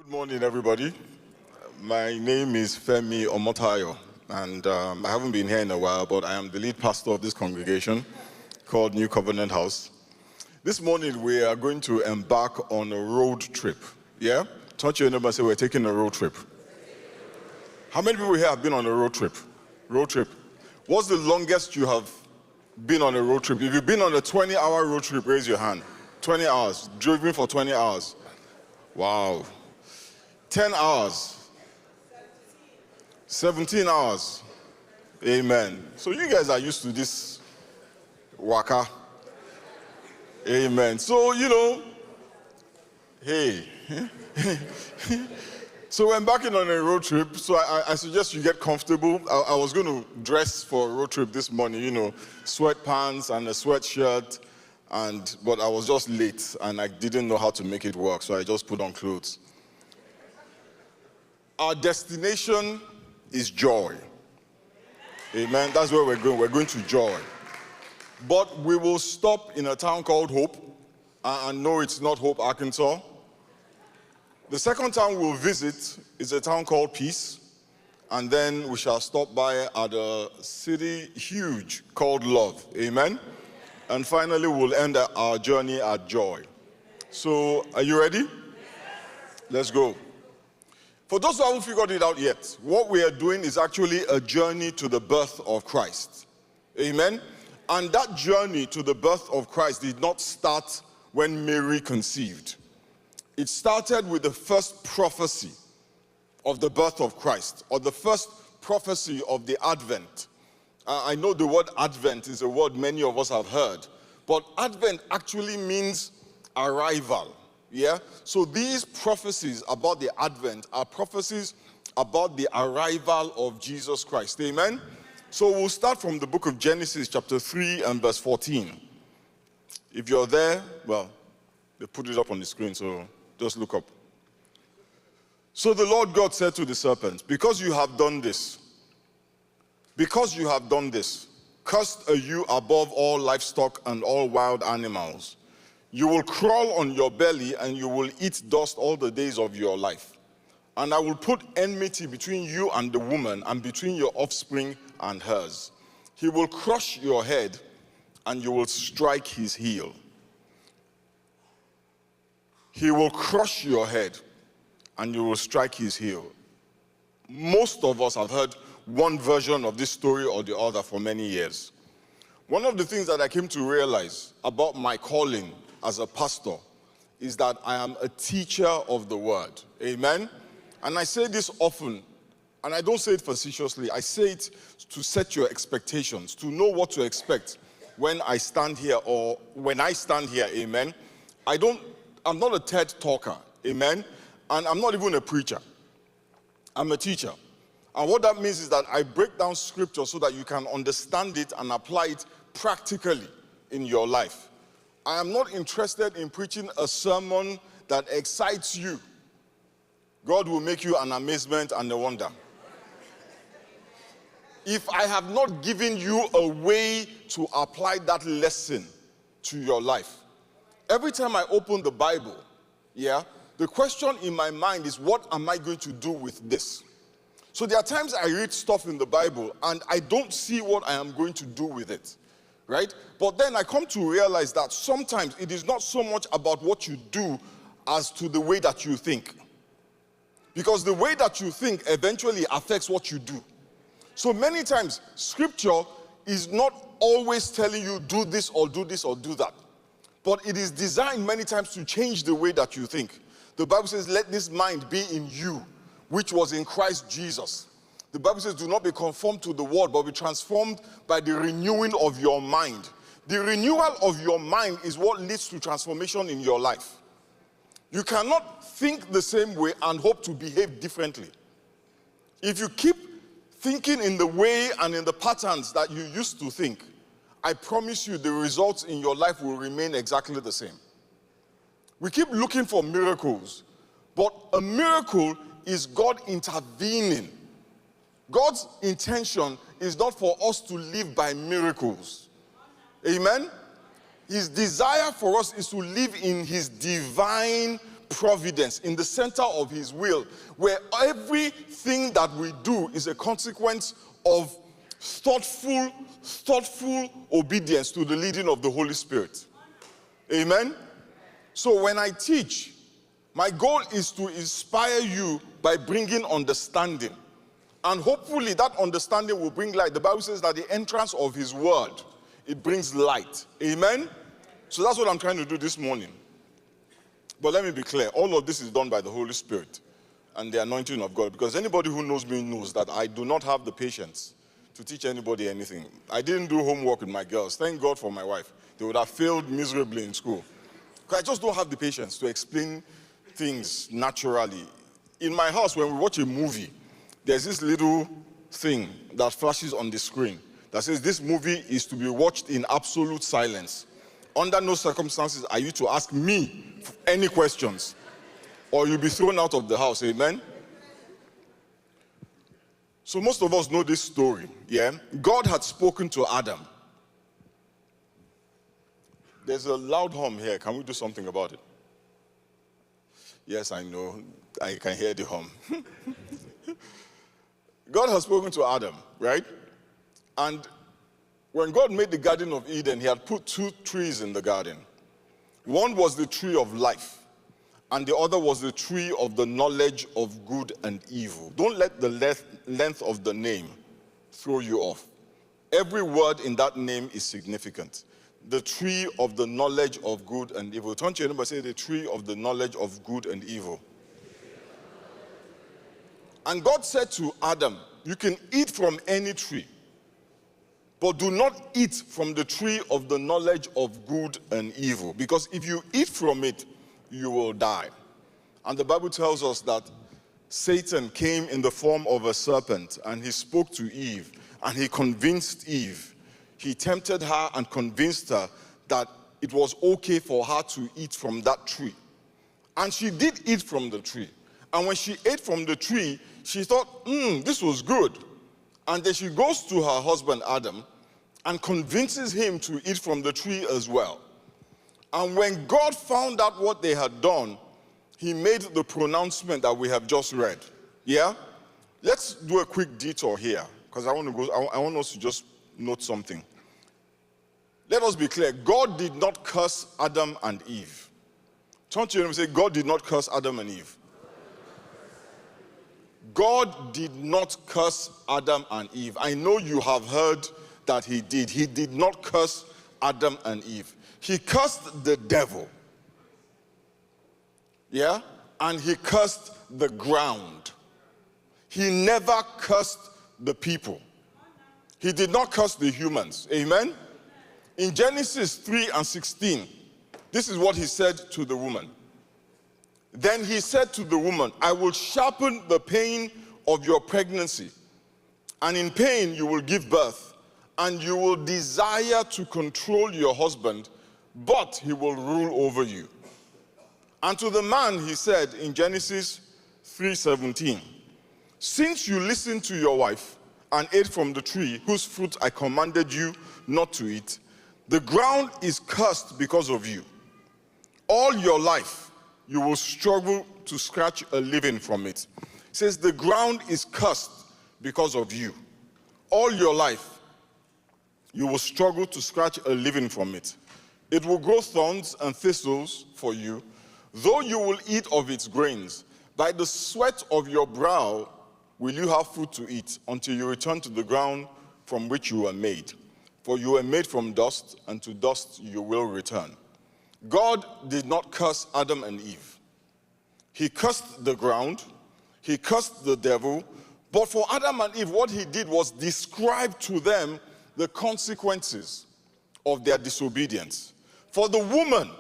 Good morning, everybody. My name is Femi Omotayo, and I haven't been here in a while, but I am the lead pastor of this congregation called New Covenant House. This morning, we are going to embark on a road trip. Yeah? Touch your neighbor and say, we're taking a road trip. How many people here have been on a road trip? Road trip. What's the longest you have been on a road trip? If you've been on a 20-hour road trip, raise your hand. 20 hours. Driven for 20 hours. Wow. 10 hours. 17 hours. Amen. So you guys are used to this waka. Amen. So, hey. So we're embarking on a road trip. So I suggest you get comfortable. I was going to dress for a road trip this morning, sweatpants and a sweatshirt. But I was just late and I didn't know how to make it work. So I just put on clothes. Our destination is joy. Amen. That's where we're going. We're going to joy. But we will stop in a town called Hope. And no, it's not Hope, Arkansas. The second town we'll visit is a town called Peace. And then we shall stop by at a city huge called Love. Amen. And finally, we'll end our journey at Joy. So, are you ready? Let's go. For those who haven't figured it out yet, what we are doing is actually a journey to the birth of Christ. Amen? And that journey to the birth of Christ did not start when Mary conceived. It started with the first prophecy of the birth of Christ, or the first prophecy of the Advent. I know the word Advent is a word many of us have heard, but Advent actually means arrival. Yeah? So these prophecies about the Advent are prophecies about the arrival of Jesus Christ. Amen? So we'll start from the book of Genesis chapter 3 and verse 14. If you're there, well, they put it up on the screen, so just look up. So the Lord God said to the serpent, because you have done this, cursed are you above all livestock and all wild animals. You will crawl on your belly and you will eat dust all the days of your life. And I will put enmity between you and the woman and between your offspring and hers. He will crush your head and you will strike his heel. He will crush your head and you will strike his heel. Most of us have heard one version of this story or the other for many years. One of the things that I came to realize about my calling as a pastor is that I am a teacher of the word. Amen? And I say this often, and I don't say it facetiously. I say it to set your expectations, to know what to expect when I stand here or when I stand here. Amen? I'm not a TED talker. Amen? And I'm not even a preacher. I'm a teacher. And what that means is that I break down scripture so that you can understand it and apply it practically in your life. I am not interested in preaching a sermon that excites you. God will make you an amazement and a wonder. If I have not given you a way to apply that lesson to your life, every time I open the Bible, the question in my mind is, what am I going to do with this? So there are times I read stuff in the Bible and I don't see what I am going to do with it, right? But then I come to realize that sometimes it is not so much about what you do as to the way that you think. Because the way that you think eventually affects what you do. So many times, scripture is not always telling you do this or do this or do that. But it is designed many times to change the way that you think. The Bible says, let this mind be in you, which was in Christ Jesus. The Bible says, do not be conformed to the world, but be transformed by the renewing of your mind. The renewal of your mind is what leads to transformation in your life. You cannot think the same way and hope to behave differently. If you keep thinking in the way and in the patterns that you used to think, I promise you the results in your life will remain exactly the same. We keep looking for miracles, but a miracle is God intervening. God's intention is not for us to live by miracles. Amen? His desire for us is to live in his divine providence, in the center of his will, where everything that we do is a consequence of thoughtful obedience to the leading of the Holy Spirit. Amen? So when I teach, my goal is to inspire you by bringing understanding. And hopefully that understanding will bring light. The Bible says that the entrance of his word, it brings light. Amen? So that's what I'm trying to do this morning. But let me be clear, all of this is done by the Holy Spirit and the anointing of God. Because anybody who knows me knows that I do not have the patience to teach anybody anything. I didn't do homework with my girls. Thank God for my wife. They would have failed miserably in school. Because I just don't have the patience to explain things naturally. In my house, when we watch a movie, there's this little thing that flashes on the screen that says this movie is to be watched in absolute silence. Under no circumstances are you to ask me any questions, or you'll be thrown out of the house. Amen? So most of us know this story, yeah? God had spoken to Adam. There's a loud hum here. Can we do something about it? Yes, I know. I can hear the hum. God has spoken to Adam, right? And when God made the Garden of Eden, he had put two trees in the garden. One was the tree of life, and the other was the tree of the knowledge of good and evil. Don't let the length of the name throw you off. Every word in that name is significant. The tree of the knowledge of good and evil. Turn to your neighbor and say, the tree of the knowledge of good and evil. And God said to Adam, you can eat from any tree, but do not eat from the tree of the knowledge of good and evil. Because if you eat from it, you will die. And the Bible tells us that Satan came in the form of a serpent, and he spoke to Eve, and he convinced Eve. He tempted her and convinced her that it was okay for her to eat from that tree. And she did eat from the tree. And when she ate from the tree, she thought, this was good. And then she goes to her husband, Adam, and convinces him to eat from the tree as well. And when God found out what they had done, he made the pronouncement that we have just read. Yeah? Let's do a quick detour here, because I want us to just note something. Let us be clear. God did not curse Adam and Eve. Turn to your neighbor and say, God did not curse Adam and Eve. God did not curse Adam and Eve. I know you have heard that he did. He did not curse Adam and Eve. He cursed the devil. Yeah? And he cursed the ground. He never cursed the people. He did not curse the humans. Amen? In Genesis 3:16, this is what he said to the woman. Then he said to the woman, I will sharpen the pain of your pregnancy, and in pain you will give birth, and you will desire to control your husband, but he will rule over you. And to the man he said in Genesis 3:17, since you listened to your wife and ate from the tree whose fruit I commanded you not to eat, the ground is cursed because of you. All your life you will struggle to scratch a living from it. It says the ground is cursed because of you. All your life you will struggle to scratch a living from it. It will grow thorns and thistles for you, though you will eat of its grains. By the sweat of your brow will you have food to eat until you return to the ground from which you were made. For you were made from dust, and to dust you will return. God did not curse Adam and Eve. He cursed the ground, he cursed the devil, but for Adam and Eve, what he did was describe to them the consequences of their disobedience. For the woman,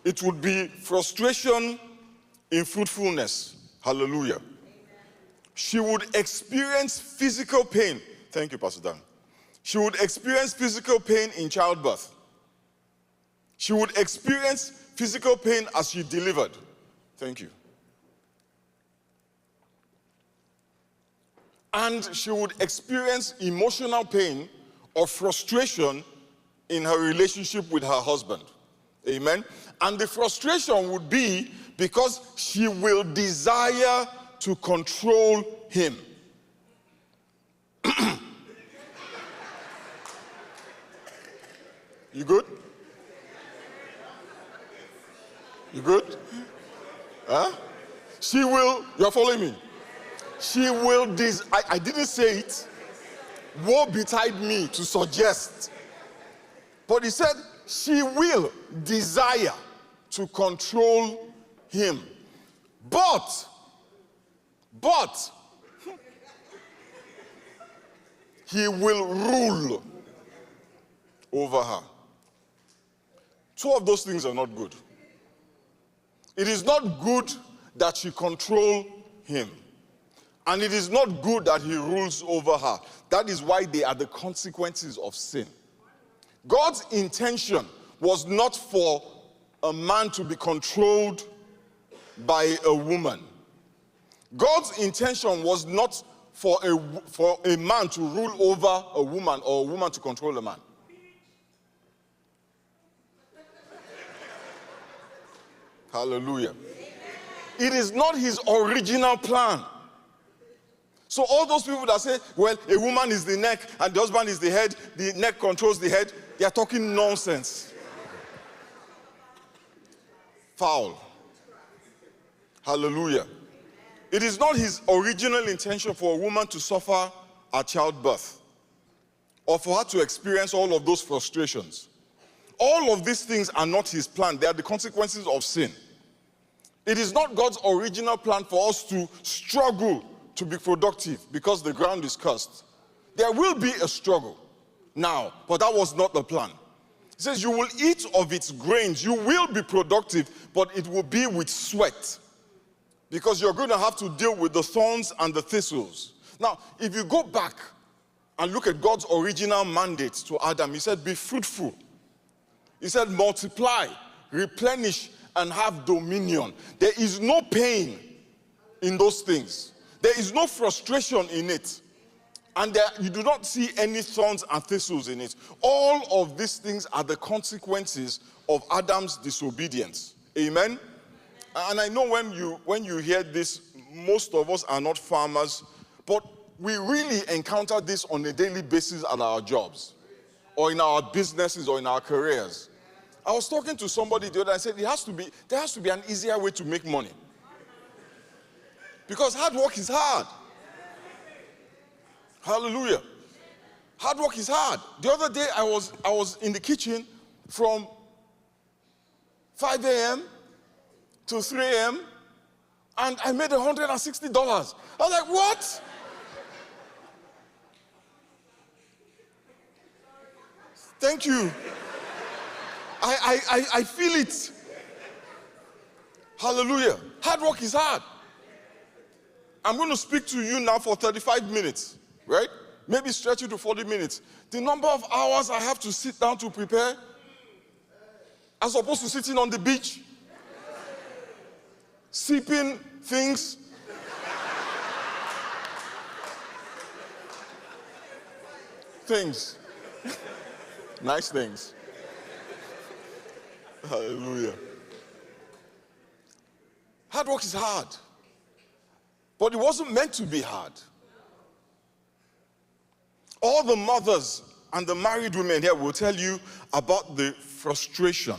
it would be frustration in fruitfulness. Hallelujah. Amen. She would experience physical pain. Thank you, Pastor Dan. She would experience physical pain in childbirth. She would experience physical pain as she delivered. Thank you. And she would experience emotional pain or frustration in her relationship with her husband. Amen. And the frustration would be because she will desire to control him. You good? You good? Huh? She will, you're following me? She will, I didn't say it. Woe betide me to suggest. But he said, she will desire to control him. But, he will rule over her. Two of those things are not good. It is not good that she control him. And it is not good that he rules over her. That is why they are the consequences of sin. God's intention was not for a man to be controlled by a woman. God's intention was not for a man to rule over a woman or a woman to control a man. Hallelujah. It is not his original plan. So all those people that say, well, a woman is the neck and the husband is the head, the neck controls the head, they are talking nonsense. Foul. Hallelujah. It is not his original intention for a woman to suffer at childbirth or for her to experience all of those frustrations. All of these things are not his plan. They are the consequences of sin. It is not God's original plan for us to struggle to be productive because the ground is cursed. There will be a struggle now, but that was not the plan. He says you will eat of its grains. You will be productive, but it will be with sweat because you're going to have to deal with the thorns and the thistles. Now, if you go back and look at God's original mandate to Adam, he said, be fruitful. He said, multiply, replenish, and have dominion. There is no pain in those things. There is no frustration in it. And you do not see any thorns and thistles in it. All of these things are the consequences of Adam's disobedience. Amen? And I know when you hear this, most of us are not farmers, but we really encounter this on a daily basis at our jobs, or in our businesses, or in our careers. I was talking to somebody the other day, I said, there has to be an easier way to make money. Because hard work is hard. Hallelujah. Hard work is hard. The other day, I was in the kitchen from 5 a.m. to 3 a.m., and I made $160. I was like, what? Thank you. I feel it. Hallelujah. Hard work is hard. I'm going to speak to you now for 35 minutes, right? Maybe stretch it to 40 minutes. The number of hours I have to sit down to prepare, as opposed to sitting on the beach, sipping things. Things. Nice things. Hallelujah. Hard work is hard. But it wasn't meant to be hard. All the mothers and the married women here will tell you about the frustration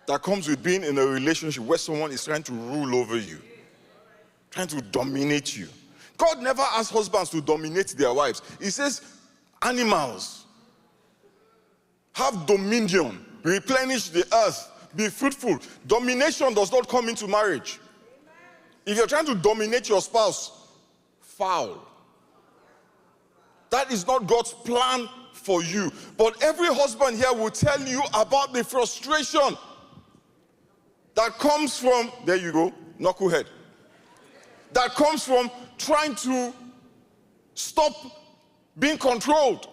that comes with being in a relationship where someone is trying to rule over you, trying to dominate you. God never asked husbands to dominate their wives. He says, animals, have dominion, replenish the earth, be fruitful. Domination does not come into marriage. If you're trying to dominate your spouse, foul. That is not God's plan for you. But every husband here will tell you about the frustration that comes from, there you go, knucklehead, that comes from trying to stop being controlled.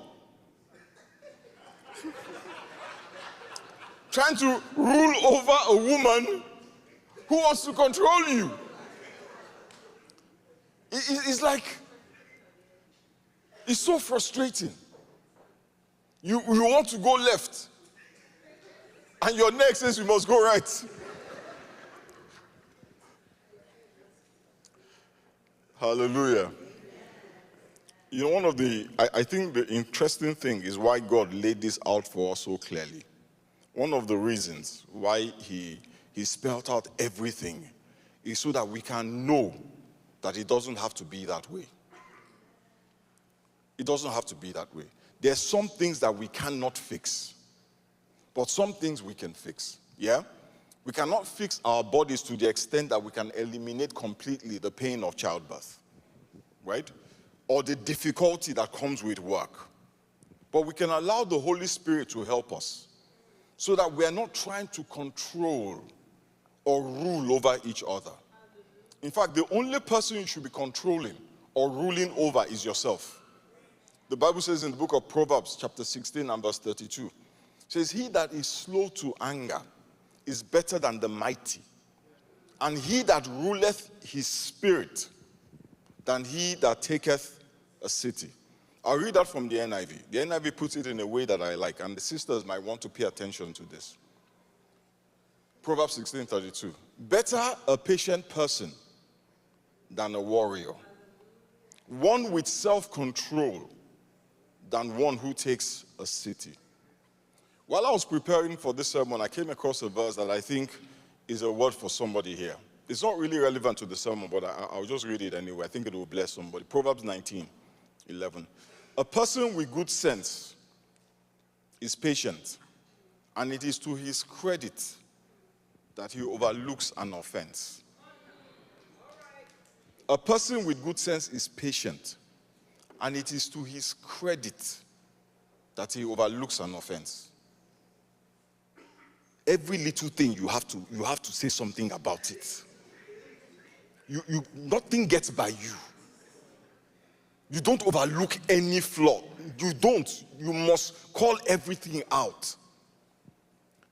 Trying to rule over a woman who wants to control you. It's like, it's so frustrating. You want to go left. And your neck says you must go right. Hallelujah. You know, I think the interesting thing is why God laid this out for us so clearly. One of the reasons why he spelled out everything is so that we can know that it doesn't have to be that way. It doesn't have to be that way. There's some things that we cannot fix, but some things we can fix. Yeah? We cannot fix our bodies to the extent that we can eliminate completely the pain of childbirth, right? Or the difficulty that comes with work. But we can allow the Holy Spirit to help us so that we are not trying to control or rule over each other. In fact, the only person you should be controlling or ruling over is yourself. The Bible says in the book of Proverbs, chapter 16 and verse 32, it says, he that is slow to anger is better than the mighty, and he that ruleth his spirit than he that taketh a city. I'll read that from the NIV. The NIV puts it in a way that I like, and the sisters might want to pay attention to this. Proverbs 16:32. Better a patient person than a warrior, one with self-control than one who takes a city. While I was preparing for this sermon, I came across a verse that I think is a word for somebody here. It's not really relevant to the sermon, but I'll just read it anyway. I think it will bless somebody. Proverbs 19:11. A person with good sense is patient, and it is to his credit that he overlooks an offense. A person with good sense is patient, and it is to his credit that he overlooks an offense. Every little thing you have to say something about it. Nothing gets by you. You don't overlook any flaw. You don't. You must call everything out.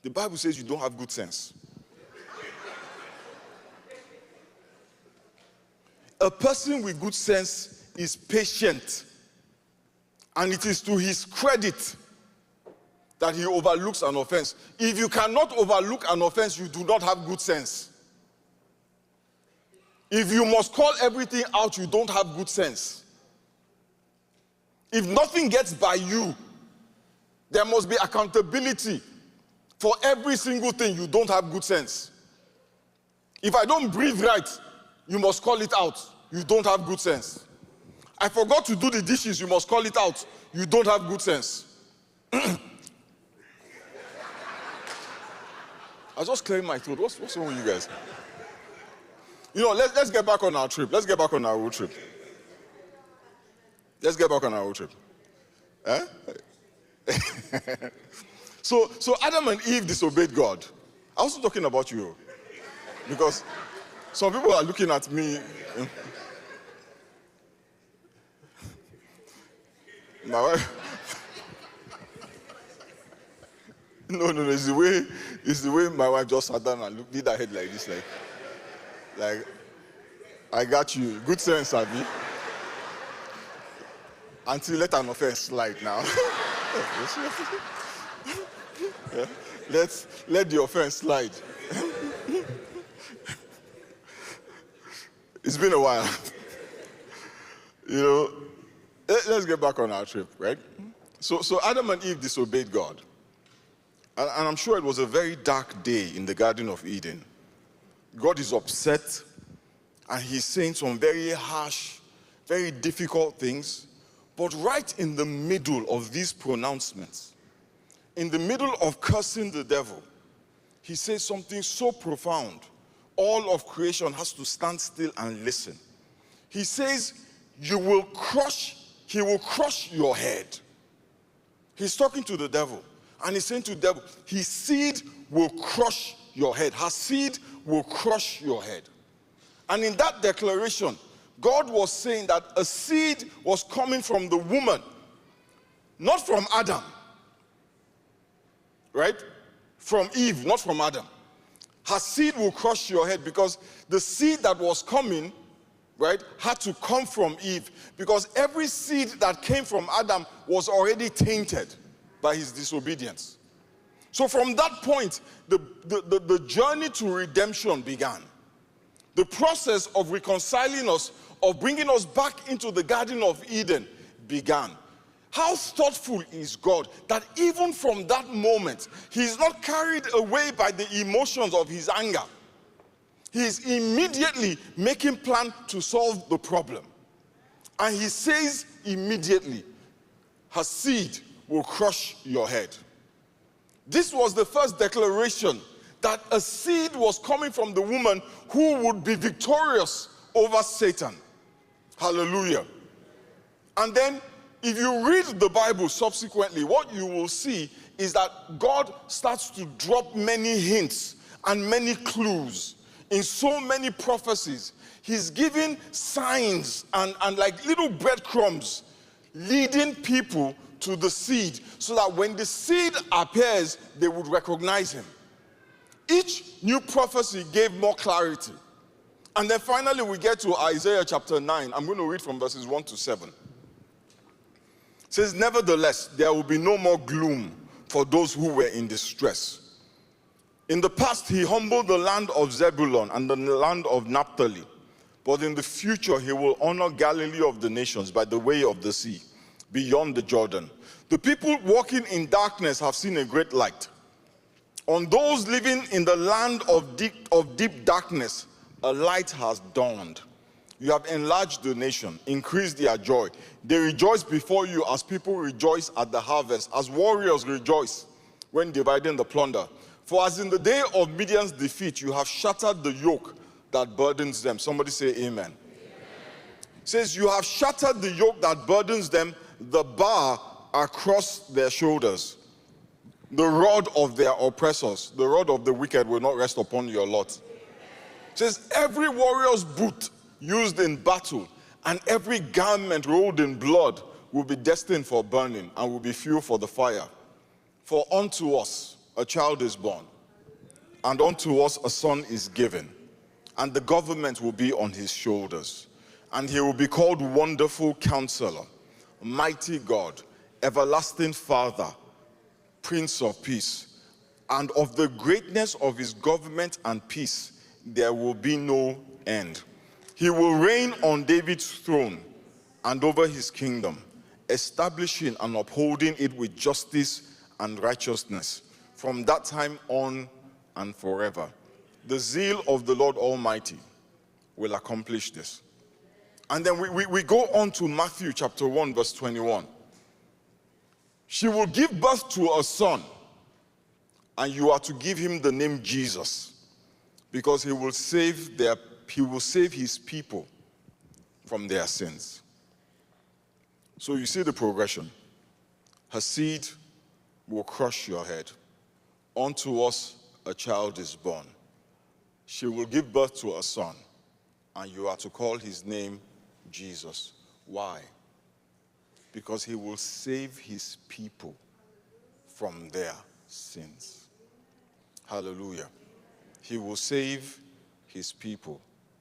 The Bible says you don't have good sense. A person with good sense is patient, and it is to his credit that he overlooks an offense. If you cannot overlook an offense, you do not have good sense. If you must call everything out, you don't have good sense. If nothing gets by you, there must be accountability for every single thing. You don't have good sense. If I don't breathe right, you must call it out. You don't have good sense. I forgot to do the dishes, you must call it out. You don't have good sense. I was just clearing my throat. What's wrong with you guys? You know, let's get back on our trip. Let's get back on our road trip. Let's get back on our road trip. Eh? So Adam and Eve disobeyed God. I wasn't talking about you. Because some people are looking at me. My wife. No, it's the way my wife just sat down and did her head like this, like, I got you. Good sense, Abby. Until let an offense slide now. Yeah. Let the offense slide. It's been a while. You know, let's get back on our trip, right? So Adam and Eve disobeyed God. And I'm sure it was a very dark day in the Garden of Eden. God is upset, and he's saying some very harsh, very difficult things. But right in the middle of these pronouncements, in the middle of cursing the devil, he says something so profound, all of creation has to stand still and listen. He says, he will crush your head. He's talking to the devil, and he's saying to the devil, his seed will crush your head. Her seed will crush your head. And in that declaration, God was saying that a seed was coming from the woman, not from Adam. Right? From Eve, not from Adam. Her seed will crush your head, because the seed that was coming, right, had to come from Eve, because every seed that came from Adam was already tainted by his disobedience. So from that point, the journey to redemption began. The process of reconciling us, of bringing us back into the Garden of Eden began. How thoughtful is God that even from that moment, he's not carried away by the emotions of his anger. He's immediately making plan to solve the problem. And he says immediately, her seed will crush your head. This was the first declaration that a seed was coming from the woman who would be victorious over Satan. Hallelujah. And then, if you read the Bible subsequently, what you will see is that God starts to drop many hints and many clues in so many prophecies. He's giving signs and like little breadcrumbs leading people to the seed so that when the seed appears, they would recognize him. Each new prophecy gave more clarity. And then finally we get to Isaiah chapter 9. I'm going to read from verses 1 to 7. It says, nevertheless, there will be no more gloom for those who were in distress. In the past, he humbled the land of Zebulun and the land of Naphtali. But in the future, he will honor Galilee of the nations by the way of the sea, beyond the Jordan. The people walking in darkness have seen a great light. On those living in the land of deep darkness, a light has dawned. You have enlarged the nation, increased their joy. They rejoice before you as people rejoice at the harvest, as warriors rejoice when dividing the plunder. For as in the day of Midian's defeat, you have shattered the yoke that burdens them. Somebody say amen. It says, you have shattered the yoke that burdens them, the bar across their shoulders. The rod of their oppressors, the rod of the wicked will not rest upon your lot. It says, every warrior's boot used in battle and every garment rolled in blood will be destined for burning and will be fuel for the fire. For unto us a child is born, and unto us a son is given, and the government will be on his shoulders. And he will be called Wonderful Counselor, Mighty God, Everlasting Father, Prince of Peace. And of the greatness of his government and peace, there will be no end. He will reign on David's throne and over his kingdom, establishing and upholding it with justice and righteousness from that time on and forever. The zeal of the Lord Almighty will accomplish this. And then we go on to Matthew chapter 1, verse 21. She will give birth to a son, and you are to give him the name Jesus, because he will save his people from their sins. So you see the progression. Her seed will crush your head. Unto us a child is born. She will give birth to a son, and you are to call his name Jesus. Why? Because he will save his people from their sins. Hallelujah. He will save his people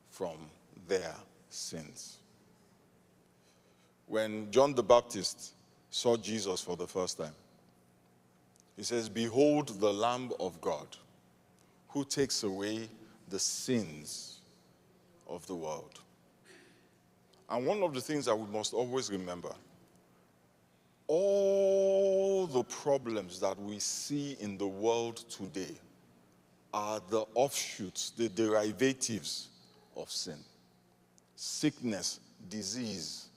from their sins. When John the Baptist saw Jesus for the first time, he says, behold the Lamb of God who takes away the sins of the world. And one of the things that we must always remember, all the problems that we see in the world today are the offshoots, the derivatives of sin. Sickness, disease,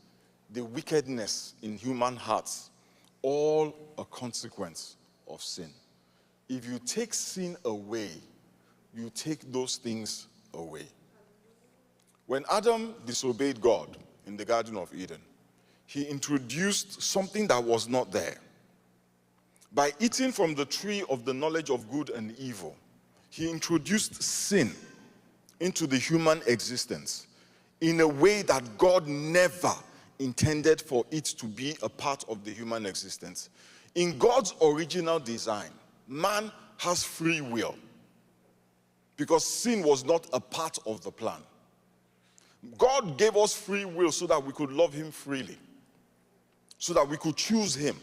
the wickedness in human hearts, all a consequence of sin. If you take sin away, you take those things away. When Adam disobeyed God in the Garden of Eden, he introduced something that was not there. By eating from the tree of the knowledge of good and evil, he introduced sin into the human existence in a way that God never intended for it to be a part of the human existence. In God's original design, man has free will because sin was not a part of the plan. God gave us free will so that we could love him freely, so that we could choose him.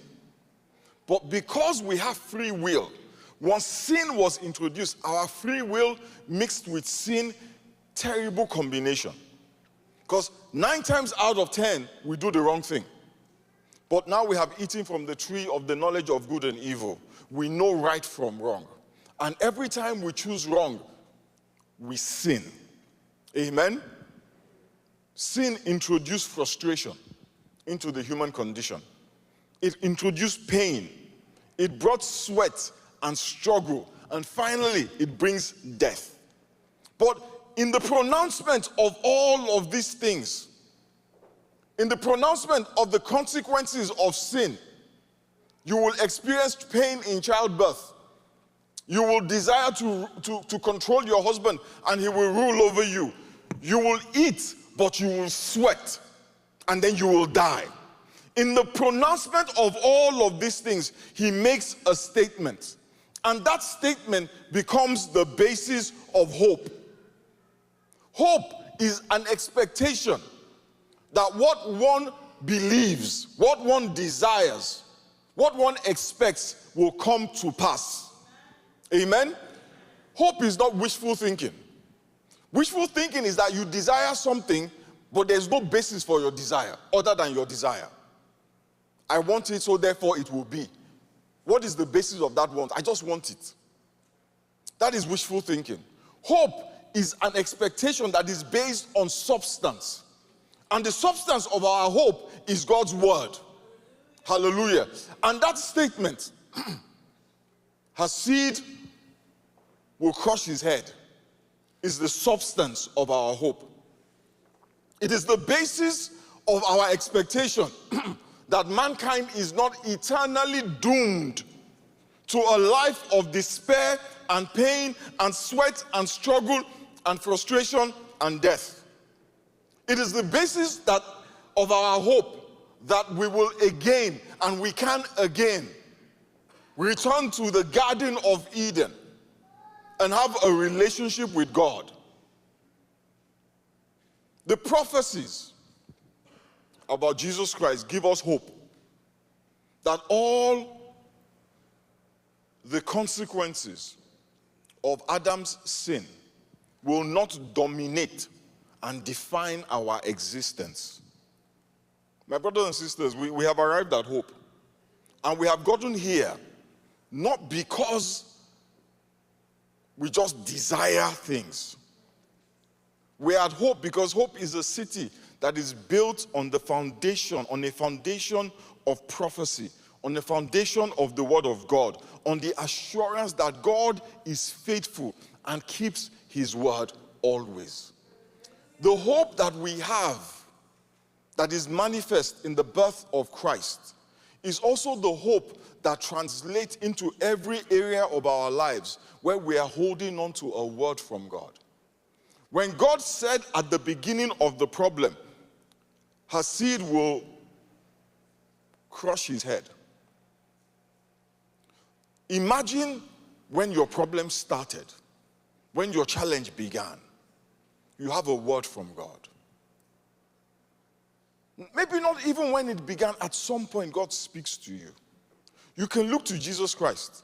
But because we have free will, Once sin was introduced, our free will mixed with sin, terrible combination. Because 9 times out of 10, we do the wrong thing. But now we have eaten from the tree of the knowledge of good and evil. We know right from wrong. And every time we choose wrong, we sin. Amen? Sin introduced frustration into the human condition. It introduced pain. It brought sweat and struggle. And finally, it brings death. But in the pronouncement of all of these things, in the pronouncement of the consequences of sin, you will experience pain in childbirth. You will desire to control your husband and he will rule over you. You will eat, but you will sweat, and then you will die. In the pronouncement of all of these things, he makes a statement. And that statement becomes the basis of hope. Hope is an expectation that what one believes, what one desires, what one expects will come to pass. Amen? Hope is not wishful thinking. Wishful thinking is that you desire something, but there's no basis for your desire other than your desire. I want it, so therefore it will be. What is the basis of that want? I just want it. That is wishful thinking. Hope is an expectation that is based on substance. And the substance of our hope is God's word. Hallelujah. And that statement, her seed will crush his head, is the substance of our hope. It is the basis of our expectation that mankind is not eternally doomed to a life of despair and pain and sweat and struggle and frustration and death. It is the basis of our hope that we will again, and we can again, return to the Garden of Eden and have a relationship with God. The prophecies about Jesus Christ give us hope that all the consequences of Adam's sin will not dominate and define our existence. My brothers and sisters, we have arrived at hope. And we have gotten here not because we just desire things. We are at hope because hope is a city that is built on the foundation, on a foundation of prophecy, on the foundation of the word of God, on the assurance that God is faithful and keeps his word always. The hope that we have that is manifest in the birth of Christ is also the hope that translates into every area of our lives where we are holding on to a word from God. When God said at the beginning of the problem, her seed will crush his head. Imagine when your problem started, when your challenge began, you have a word from God. Maybe not even when it began, at some point God speaks to you. You can look to Jesus Christ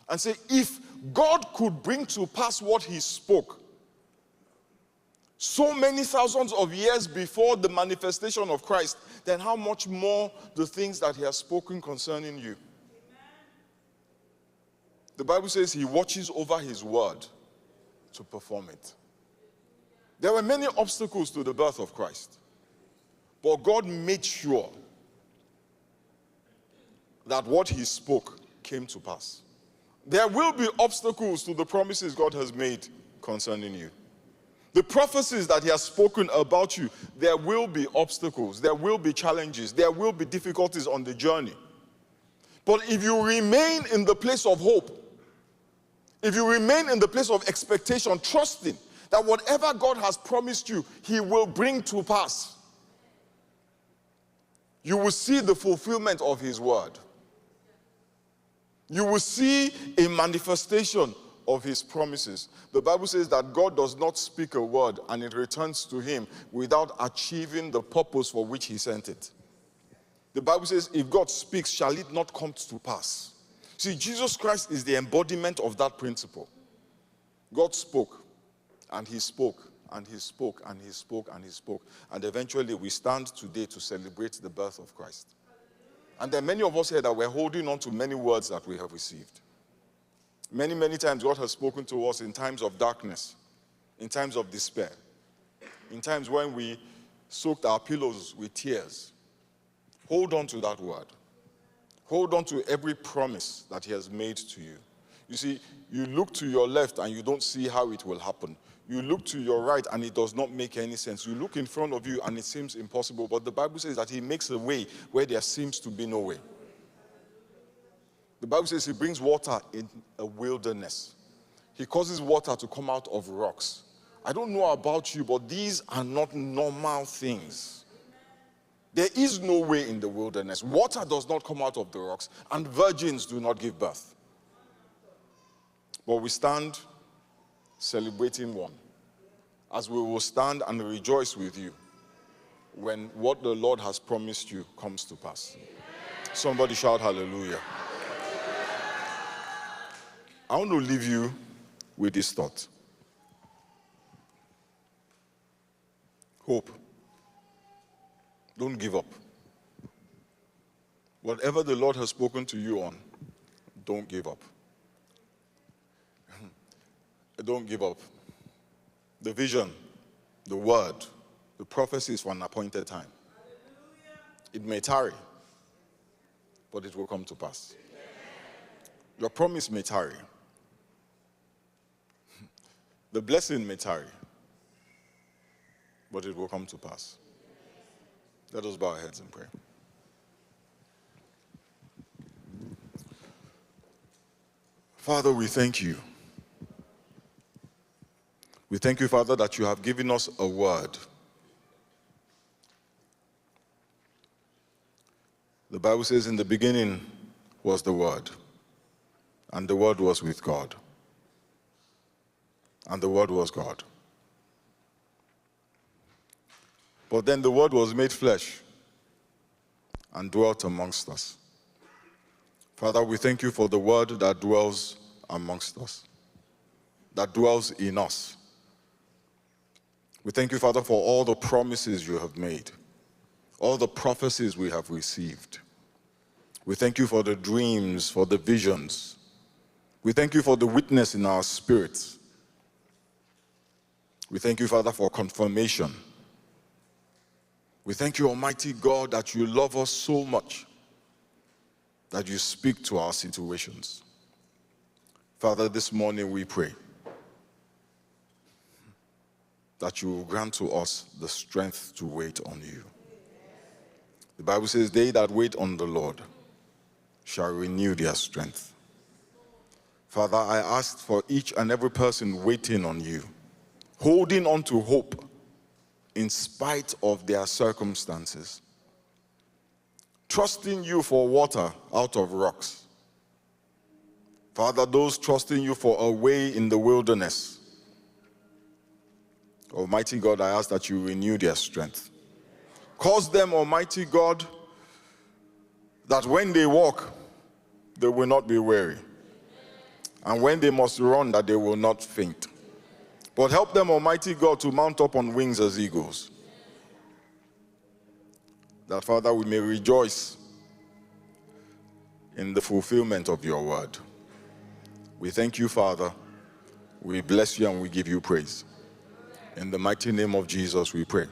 and say, if God could bring to pass what he spoke so many thousands of years before the manifestation of Christ, then how much more the things that he has spoken concerning you? The Bible says he watches over his word to perform it. There were many obstacles to the birth of Christ, but God made sure that what he spoke came to pass. There will be obstacles to the promises God has made concerning you. The prophecies that he has spoken about you, there will be obstacles, there will be challenges, there will be difficulties on the journey. But if you remain in the place of hope, if you remain in the place of expectation, trusting that whatever God has promised you, he will bring to pass, you will see the fulfillment of his word. You will see a manifestation of his promises. The Bible says that God does not speak a word and it returns to him without achieving the purpose for which he sent it. The Bible says, if God speaks, shall it not come to pass? See, Jesus Christ is the embodiment of that principle. God spoke, and he spoke, and he spoke, and he spoke, and he spoke. And eventually we stand today to celebrate the birth of Christ. And there are many of us here that we're holding on to many words that we have received. Many, many times God has spoken to us in times of darkness, in times of despair, in times when we soaked our pillows with tears. Hold on to that word. Hold on to every promise that he has made to you. You see, you look to your left and you don't see how it will happen. You look to your right and it does not make any sense. You look in front of you and it seems impossible. But the Bible says that he makes a way where there seems to be no way. The Bible says he brings water in a wilderness. He causes water to come out of rocks. I don't know about you, but these are not normal things. There is no way in the wilderness. Water does not come out of the rocks, and virgins do not give birth. But we stand celebrating one, as we will stand and rejoice with you when what the Lord has promised you comes to pass. Somebody shout hallelujah. I want to leave you with this thought. Hope. Don't give up. Whatever the Lord has spoken to you on, don't give up. Don't give up. The vision, the word, the prophecy is for an appointed time. It may tarry, but it will come to pass. Your promise may tarry. The blessing may tarry, but it will come to pass. Let us bow our heads and pray. Father, we thank you. We thank you, Father, that you have given us a word. The Bible says in the beginning was the Word, and the Word was with God, and the Word was God. But then the Word was made flesh and dwelt amongst us. Father, we thank you for the Word that dwells amongst us, that dwells in us. We thank you, Father, for all the promises you have made, all the prophecies we have received. We thank you for the dreams, for the visions. We thank you for the witness in our spirits. We thank you, Father, for confirmation. We thank you, Almighty God, that you love us so much that you speak to our situations. Father, this morning we pray that you will grant to us the strength to wait on you. The Bible says, they that wait on the Lord shall renew their strength. Father, I ask for each and every person waiting on you, holding on to hope in spite of their circumstances, trusting you for water out of rocks. Father, those trusting you for a way in the wilderness, Almighty God, I ask that you renew their strength. Cause them, Almighty God, that when they walk, they will not be weary. And when they must run, that they will not faint. But help them, Almighty God, to mount up on wings as eagles. That, Father, we may rejoice in the fulfillment of your word. We thank you, Father. We bless you and we give you praise. In the mighty name of Jesus we pray.